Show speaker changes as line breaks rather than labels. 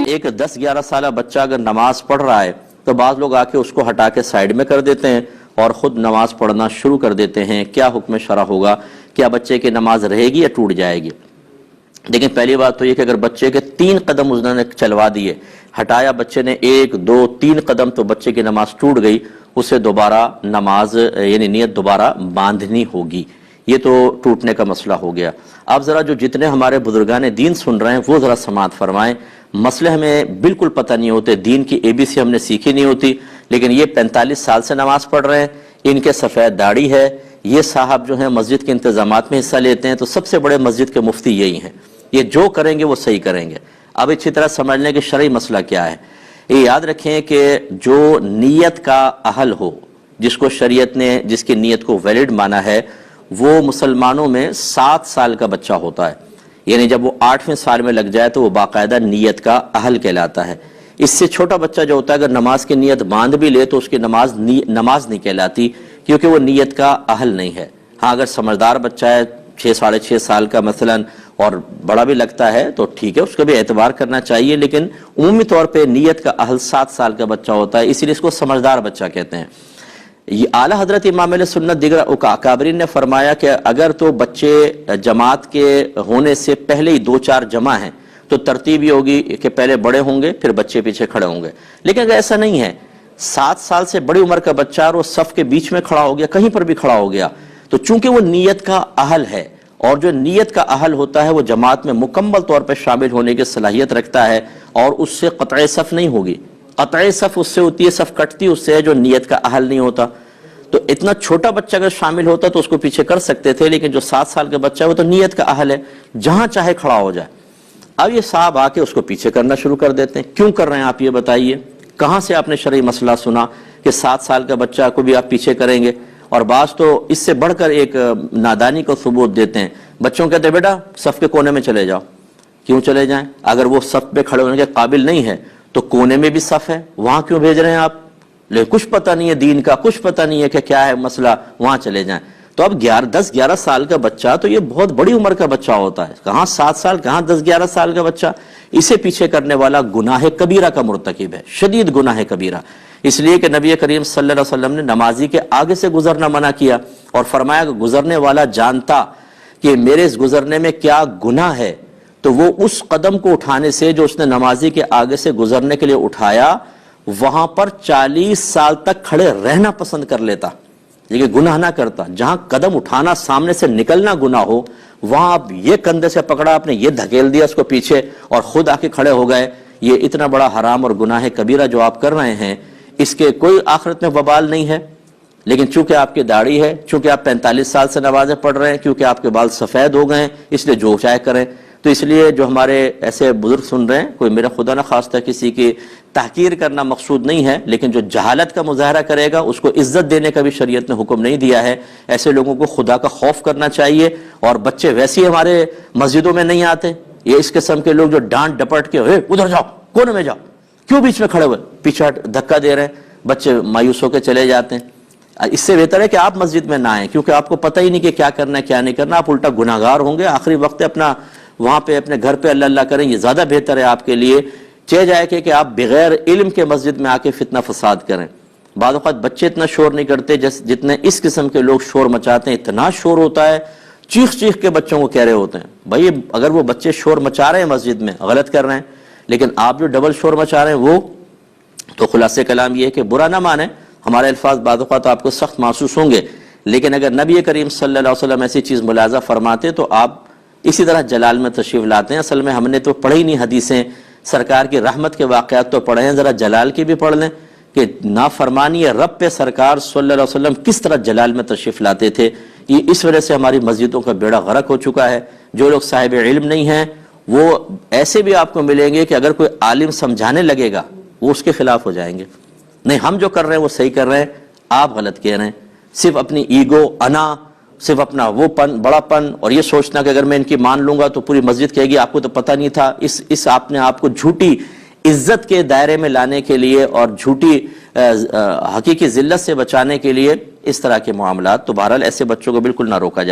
ایک 10-11 سالہ بچہ اگر نماز پڑھ رہا ہے تو بعض لوگ آ کے اس کو ہٹا کے سائیڈ میں کر دیتے ہیں اور خود نماز پڑھنا شروع کر دیتے ہیں. کیا حکم شرع ہوگا؟ کیا بچے کی نماز رہے گی یا ٹوٹ جائے گی؟ لیکن پہلی بات تو یہ کہ اگر بچے کے 3 قدم انہوں نے چلوا دیے، ہٹایا بچے نے 1 2 3 قدم، تو بچے کی نماز ٹوٹ گئی، اسے دوبارہ نماز یعنی نیت دوبارہ باندھنی ہوگی. یہ تو ٹوٹنے کا مسئلہ ہو گیا. اب ذرا جو جتنے ہمارے بزرگان دین سن رہے ہیں وہ ذرا سماعت فرمائیں. مسئلے ہمیں بالکل پتہ نہیں ہوتے، دین کی ABC ہم نے سیکھی نہیں ہوتی، لیکن یہ 45 سال سے نماز پڑھ رہے ہیں، ان کے سفید داڑھی ہے، یہ صاحب جو ہیں مسجد کے انتظامات میں حصہ لیتے ہیں، تو سب سے بڑے مسجد کے مفتی یہی ہیں. یہ جو کریں گے وہ صحیح کریں گے. اب اچھی طرح سمجھ لیں کہ شرعی مسئلہ کیا ہے. یہ یاد رکھیں کہ جو نیت کا اہل ہو، جس کو شریعت نے جس کی نیت کو ویلڈ مانا ہے، وہ مسلمانوں میں 7 سال کا بچہ ہوتا ہے. یعنی جب وہ 8ویں سال میں لگ جائے تو وہ باقاعدہ نیت کا اہل کہلاتا ہے. اس سے چھوٹا بچہ جو ہوتا ہے اگر نماز کی نیت باندھ بھی لے تو اس کی نماز نہیں کہلاتی، کیونکہ وہ نیت کا اہل نہیں ہے. ہاں اگر سمجھدار بچہ ہے 6-6.5 سال کا مثلا اور بڑا بھی لگتا ہے تو ٹھیک ہے، اس کا بھی اعتبار کرنا چاہیے، لیکن عمومی طور پہ نیت کا اہل 7 سال کا بچہ ہوتا ہے، اسی لیے اس کو سمجھدار بچہ کہتے ہیں. یہ اعلیٰ حضرت امام علیہ سنت دیگر اکابرین نے فرمایا کہ اگر تو بچے جماعت کے ہونے سے پہلے ہی 2-4 جمع ہیں تو ترتیب یہ ہوگی کہ پہلے بڑے ہوں گے پھر بچے پیچھے کھڑے ہوں گے. لیکن اگر ایسا نہیں ہے، 7 سال سے بڑی عمر کا بچہ اور وہ صف کے بیچ میں کھڑا ہو گیا، کہیں پر بھی کھڑا ہو گیا، تو چونکہ وہ نیت کا اہل ہے، اور جو نیت کا اہل ہوتا ہے وہ جماعت میں مکمل طور پر شامل ہونے کی صلاحیت رکھتا ہے، اور اس سے قطع صف نہیں ہوگی. قطع صف اس سے ہوتی ہے، صف کٹتی اس سے ہے جو نیت کا اہل نہیں ہوتا. تو اتنا چھوٹا بچہ اگر شامل ہوتا تو اس کو پیچھے کر سکتے تھے، لیکن جو 7 سال کا بچہ ہے وہ تو نیت کا اہل ہے، جہاں چاہے کھڑا ہو جائے. اب یہ صاحب آ کے اس کو پیچھے کرنا شروع کر دیتے ہیں. کیوں کر رہے ہیں آپ یہ بتائیے؟ کہاں سے آپ نے شرعی مسئلہ سنا کہ 7 سال کا بچہ کو بھی آپ پیچھے کریں گے؟ اور بعض تو اس سے بڑھ کر ایک نادانی کو ثبوت دیتے ہیں. بچوں کہتے ہیں بیٹا صف کے کونے میں چلے جاؤ. کیوں چلے جائیں؟ اگر وہ صف پہ کھڑے ہونے کے قابل نہیں ہے تو کونے میں بھی صف ہے، وہاں کیوں بھیج رہے ہیں آپ؟ لیکن کچھ پتہ نہیں ہے دین کا، کچھ پتہ نہیں ہے کہ کیا ہے مسئلہ، وہاں چلے جائیں. تو اب 10-11 سال کا بچہ تو یہ بہت بڑی عمر کا بچہ ہوتا ہے، کہاں 7 سال کہاں 10-11 سال کا بچہ. اسے پیچھے کرنے والا گناہ کبیرہ کا مرتکب ہے، شدید گناہ کبیرہ. اس لیے کہ نبی کریم صلی اللہ علیہ وسلم نے نمازی کے آگے سے گزرنا منع کیا اور فرمایا کہ گزرنے والا جانتا کہ میرے اس گزرنے میں کیا گناہ ہے تو وہ اس قدم کو اٹھانے سے جو اس نے نمازی کے آگے سے گزرنے کے لیے اٹھایا وہاں پر 40 سال تک کھڑے رہنا پسند کر لیتا، لیکن گناہ نہ کرتا. جہاں قدم اٹھانا سامنے سے نکلنا گناہ ہو، وہاں آپ یہ کندھے سے پکڑا، آپ نے یہ دھکیل دیا اس کو پیچھے اور خود آ کے کھڑے ہو گئے. یہ اتنا بڑا حرام اور گناہ کبیرہ جو آپ کر رہے ہیں، اس کے کوئی آخرت میں وبال نہیں ہے. لیکن چونکہ آپ کی داڑھی ہے، چونکہ آپ 45 سال سے نمازیں پڑھ رہے ہیں، کیونکہ آپ کے بال سفید ہو گئے ہیں، اس لیے جو چاہے کریں. تو اس لیے جو ہمارے ایسے بزرگ سن رہے ہیں، کوئی میرا خدا نہ خواستہ کسی کی تحقیر کرنا مقصود نہیں ہے، لیکن جو جہالت کا مظاہرہ کرے گا اس کو عزت دینے کا بھی شریعت نے حکم نہیں دیا ہے. ایسے لوگوں کو خدا کا خوف کرنا چاہیے. اور بچے ویسے ہی ہمارے مسجدوں میں نہیں آتے، یہ اس قسم کے لوگ جو ڈانٹ ڈپٹ کے ادھر جاؤ، کونے میں جاؤ، کیوں بیچ میں کھڑے ہوئے، پیچھے دھکا دے رہے ہیں، بچے مایوس ہو کے چلے جاتے ہیں. اس سے بہتر ہے کہ آپ مسجد میں نہ آئیں، کیونکہ آپ کو پتہ ہی نہیں کہ کیا کرنا ہے کیا نہیں کرنا، آپ الٹا گناہگار ہوں گے. آخری وقت اپنا وہاں پہ اپنے گھر پہ اللہ اللہ کریں، یہ زیادہ بہتر ہے آپ کے لیے. چہ جائے کہ آپ بغیر علم کے مسجد میں آ کے فتنہ فساد کریں. بعض اوقات بچے اتنا شور نہیں کرتے جتنے اس قسم کے لوگ شور مچاتے ہیں. اتنا شور ہوتا ہے، چیخ چیخ کے بچوں کو کہہ رہے ہوتے ہیں. بھائی اگر وہ بچے شور مچا رہے ہیں مسجد میں غلط کر رہے ہیں، لیکن آپ جو ڈبل شور مچا رہے ہیں وہ تو خلاصہ کلام یہ ہے کہ برا نہ مانیں. ہمارے الفاظ بعض اوقات آپ کو سخت محسوس ہوں گے، لیکن اگر نبی کریم صلی اللہ علیہ وسلم ایسی چیز ملاحظہ فرماتے تو آپ اسی طرح جلال میں تشریف لاتے ہیں. اصل میں ہم نے تو پڑھی نہیں حدیثیں، سرکار کی رحمت کے واقعات تو پڑھے ہیں، ذرا جلال کی بھی پڑھ لیں کہ نافرمانی رب پہ سرکار صلی اللہ علیہ وسلم کس طرح جلال میں تشریف لاتے تھے. یہ اس وجہ سے ہماری مسجدوں کا بیڑا غرق ہو چکا ہے. جو لوگ صاحب علم نہیں ہیں وہ ایسے بھی آپ کو ملیں گے کہ اگر کوئی عالم سمجھانے لگے گا وہ اس کے خلاف ہو جائیں گے. نہیں، ہم جو کر رہے ہیں وہ صحیح کر رہے ہیں، آپ غلط کہہ رہے ہیں. صرف اپنی ایگو، انا، صرف اپنا وہ پن، بڑا پن، اور یہ سوچنا کہ اگر میں ان کی مان لوں گا تو پوری مسجد کہے گی آپ کو تو پتہ نہیں تھا. اس آپ نے آپ کو جھوٹی عزت کے دائرے میں لانے کے لیے اور جھوٹی حقیقی ذلت سے بچانے کے لیے اس طرح کے معاملات، تو بہرحال ایسے بچوں کو بالکل نہ روکا جائے۔